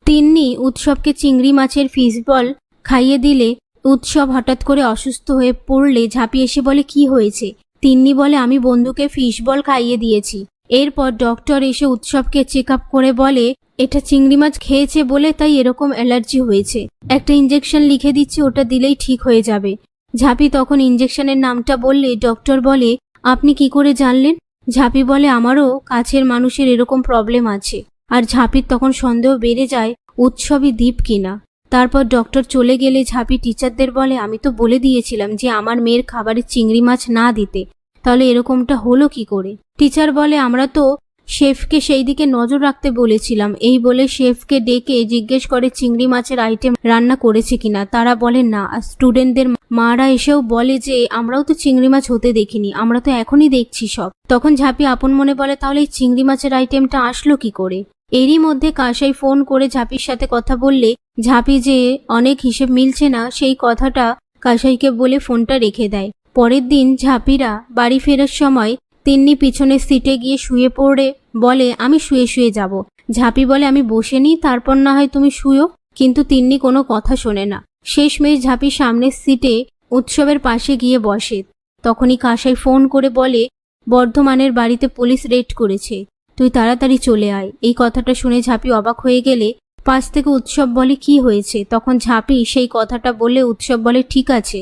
তিন্নি উৎসবকে চিংড়ি মাছের ফিশ বল খাইয়ে দিলে উৎসব হঠাৎ করে অসুস্থ হয়ে পড়লে ঝাঁপি এসে বলে কি হয়েছে। তিন্নি বলে আমি বন্ধুকে ফিশ বল খাইয়ে দিয়েছি। এরপর ডক্টর এসে উৎসবকে চেক আপ করে বলে এটা চিংড়ি মাছ খেয়েছে বলে তাই এরকম অ্যালার্জি হয়েছে, একটা ইঞ্জেকশন লিখে দিচ্ছি, ওটা দিলেই ঠিক হয়ে যাবে। ঝাঁপি তখন ইঞ্জেকশনের নামটা বললে ডক্টর বলে আপনি কি করে জানলেন? ঝাঁপি বলে আমারও কাছের মানুষের এরকম প্রবলেম আছে। আর ঝাঁপির তখন সন্দেহ বেড়ে যায় উৎসবই দ্বীপ কিনা। তারপর ডক্টর চলে গেলে ঝাঁপি টিচারদের বলে আমি তো বলে দিয়েছিলাম যে আমার মেয়ের খাবারে চিংড়ি মাছ না দিতে, তাহলে এরকমটা হলো কি করে? টিচার বলে আমরা তো শেফকে সেই দিকে নজর রাখতে বলেছিলাম। এই বলে শেফকে ডেকে জিজ্ঞেস করে চিংড়ি মাছের আইটেম রান্না করেছে কিনা। তারা বলে না। স্টুডেন্টদের মারা এসেও বলে যে আমরাও তো চিংড়ি মাছ হতে দেখিনি, আমরা তো এখনই দেখছি সব। তখন ঝাঁপি আপন মনে বলে তাহলে এই চিংড়ি মাছের আইটেমটা আসলো কি করে? এরই মধ্যে কাঁসাই ফোন করে ঝাঁপির সাথে কথা বললে ঝাঁপি যে অনেক হিসেব মিলছে না সেই কথাটা কাঁসাইকে বলে ফোনটা রেখে দেয়। পরের দিন ঝাঁপিরা বাড়ি ফেরার সময় তিন্নি পিছনের সিটে গিয়ে শুয়ে পড়ে বলে আমি শুয়ে শুয়ে যাব। ঝাঁপি বলে আমি বসে নিই, তারপর না হয় তুমি শুয়ো। কিন্তু তিন্নি কোনো কথা শোনে না। শেষমেশ ঝাঁপি সামনের সিটে উৎসবের পাশে গিয়ে বসে। তখনই কাঁসাই ফোন করে বলে বর্ধমানের বাড়িতে পুলিশ রেড করেছে, তুই তাড়াতাড়ি চলে আয়। এই কথাটা শুনে ঝাঁপি অবাক হয়ে গেলে পাশ থেকে উৎসব বলে কি হয়েছে? তখন ঝাঁপি সেই কথাটা বলে উৎসব বলে ঠিক আছে,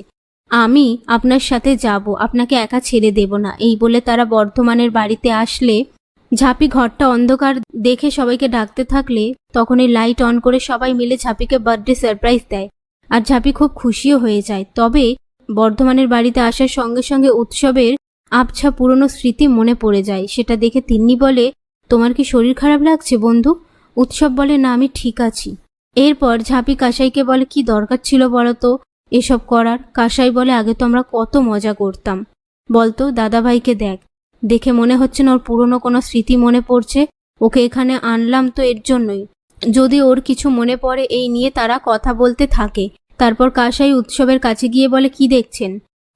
আমি আপনার সাথে যাব, আপনাকে একা ছেড়ে দেব না। এই বলে তারা বর্ধমানের বাড়িতে আসলে ঝাঁপি ঘরটা অন্ধকার দেখে সবাইকে ডাকতে থাকলে তখন এই লাইট অন করে সবাই মিলে ঝাঁপিকে বার্থডে সারপ্রাইজ দেয়। আর ঝাঁপি খুব খুশিও হয়ে যায়। তবে বর্ধমানের বাড়িতে আসার সঙ্গে সঙ্গে উৎসবের আবছা পুরনো স্মৃতি মনে পড়ে যায়। সেটা দেখে তিন্নি বলে তোমার কি শরীর খারাপ লাগছে বন্ধু? উৎসব বলে না, আমি ঠিক আছি। এরপর ঝাঁপি কাঁসাইকে বলে কি দরকার ছিল বলতো এসব করার? কাঁসাই বলে আগে তো আমরা কত মজা করতাম বলতো, দাদাভাইকে দেখে মনে হচ্ছে না ওর পুরনো কোনো স্মৃতি মনে পড়ছে। ওকে এখানে আনলাম তো এর জন্যই, যদি ওর কিছু মনে পড়ে। এই নিয়ে তারা কথা বলতে থাকে। তারপর কাঁসাই উৎসবের কাছে গিয়ে বলে কি দেখছেন?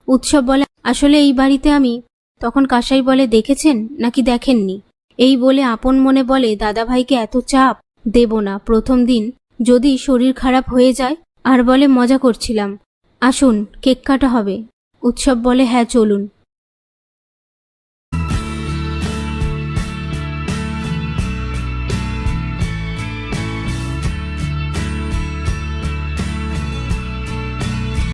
উৎসব বলে আসলে এই বাড়িতে আমি। তখন কাঁসাই বলে দেখেছেন নাকি দেখেননি? এই বলে আপন মনে বলে দাদাভাইকে এত চাপ দেব না প্রথম দিন, যদি শরীর খারাপ হয়ে যায়। আর বলে মজা করছিলাম, আসুন কেক কাটা হবে। উৎসব বলে হ্যাঁ চলুন।